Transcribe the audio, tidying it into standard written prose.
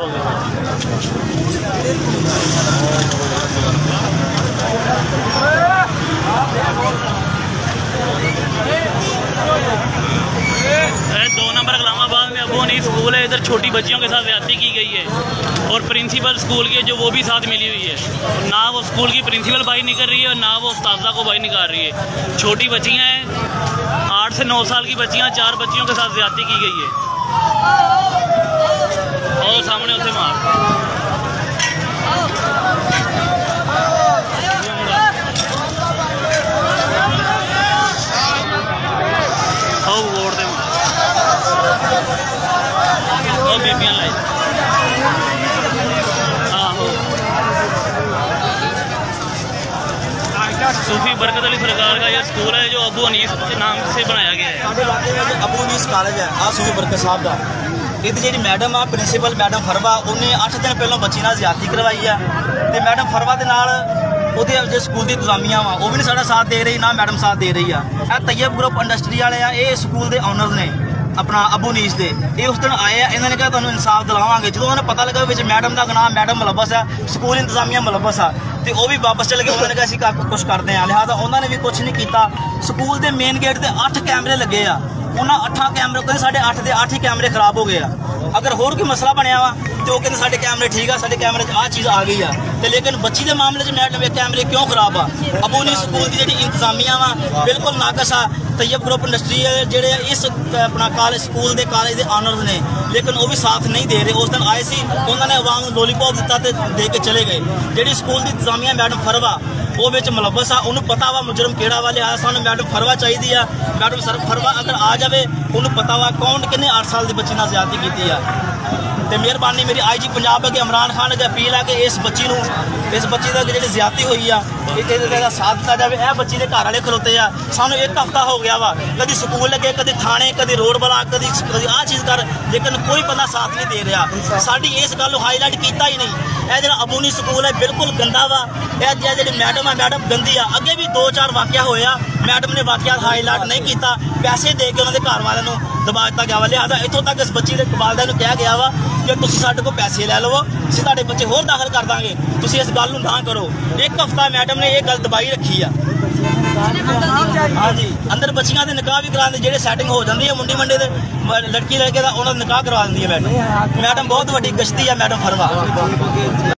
दो नंबर इस्लामाबाद में अबू हनीफ स्कूल है। इधर छोटी बच्चियों के साथ ज्यादती की गई है और प्रिंसिपल स्कूल के जो वो भी साथ मिली हुई है। ना वो स्कूल की प्रिंसिपल बाई निकल रही है और ना वो उस्तादा को बाई निकाल रही है। छोटी बच्चियां हैं, 8 से 9 साल की बच्चियां, 4 बच्चियों के साथ ज्यादती की गई है। और सामने उसे मार बीबियां लाई सूफी बरकत अली सरकार का यह स्कूल है जो अबू हनीफ के नाम से बनाया गया है। अबू हनीफ कॉलेज है आ सूफी बरकत साहब का। ये जी मैडम आ प्रिंसीपल मैडम फरवा, उन्हें 8 दिन पहलों बच्ची नाल ज्यादती करवाई है। तो मैडम फरवा के नाल ਉਹਦੇ जो स्कूल की इंतजामिया वा वो भी नहीं साਡਾ साथ दे रही, ना मैडम साथ दे रही है। तैयब ग्रुप इंडस्ट्री वाले आ, ये स्कूल के ऑनर्स ने अपना अबू हनीफ दे। ये उस दिन आए, इन्होंने कहा तुहानू इंसाफ दिलावांगे। जो उन्हें पता लगा विच मैडम का नाम मैडम मुलबस है, स्कूल इंतजामिया मुलबस है, तो वह भी वापस चले गए। उन्होंने कहा असीं कुछ करते हैं, लिहाजा उन्होंने भी कुछ नहीं किया। स्कूल के मेन गेट पर 8 कैमरे लगे आ, उन्होंने 8 कैमरे कहते साढ़े 8 के 8 ही कैमरे खराब हो गए। अगर होर कोई मसला बनया वा तो कहते साढ़े कैमरे ठीक है, साढ़े कैमरे आ चीज़ आ गई है। तो लेकिन बच्ची के मामले में मैडम कैमरे क्यों खराब आ? अबू हनीफ स्कूल की जी इंतजामिया वा बिल्कुल नाकस आ। तैयब ग्रुप इंडस्ट्री जेडे इस अपना कॉलेज स्कूल के कॉलेज के ऑनर्स ने, लेकिन वो भी साथ नहीं दे रहे। उस दिन आए सी, उन्होंने अवाम लोलीपॉप दिता तो दे के चले गए। जी स्कूल की इंतजामिया मैडम फरवा वो मुलबस आ, उन्होंने पता वा मुजरम केड़ा वाले आ। सानू मैडम फरवा चाहिए आ। मैडम सर फरवा अगर आ जाए, उन्होंने पता वा कौन किन्ने 8 साल की बच्ची नाल ज्यादती की है। तो मेहरबानी मेरी IG पंजाब अगे इमरान खान अगे अपील है कि इस बच्ची की जी ज्यादती हुई है इसका साथ दिता जाए। यह बच्ची के घर वाले खलोते आ, सानू 1 हफ्ता हो गया वा, कभी स्कूल लगे, कभी थाने, कभी रोड बना, कभी आ चीज़ कर, लेकिन कोई बंदा साथ नहीं दे रहा। साड़ी इस गल हाईलाइट किया ही नहीं। यह जो अबू हनीफ स्कूल है बिल्कुल गंदा वा। यह जी मैडम है मैडम गंदी आ। अगे भी 2-4 वाकया होया, मैडम ने वाकया हाईलाइट नहीं किया, पैसे दे के उन्होंने घर वालों को दबा दिता गया वा। लिहाजा इतों तक इस बच्ची के वालदा ने कहा गया वा कि तुम साढ़े को पैसे लै लवो, असीं तुहाडे बच्चे होर दाखिल कर देंगे, तुसीं इस गल ना करो। 1 हफ्ता मैडम ने यह गल दबाई रखी है। हाँ जी, अंदर बच्चियां के निकाह भी कराते, जो सैटिंग हो जाती है मुंडी मंडे लड़की लड़के का, उन्होंने निकाह करवा दी है मैडम। मैडम बहुत वड्डी गश्ती है मैडम फरवा।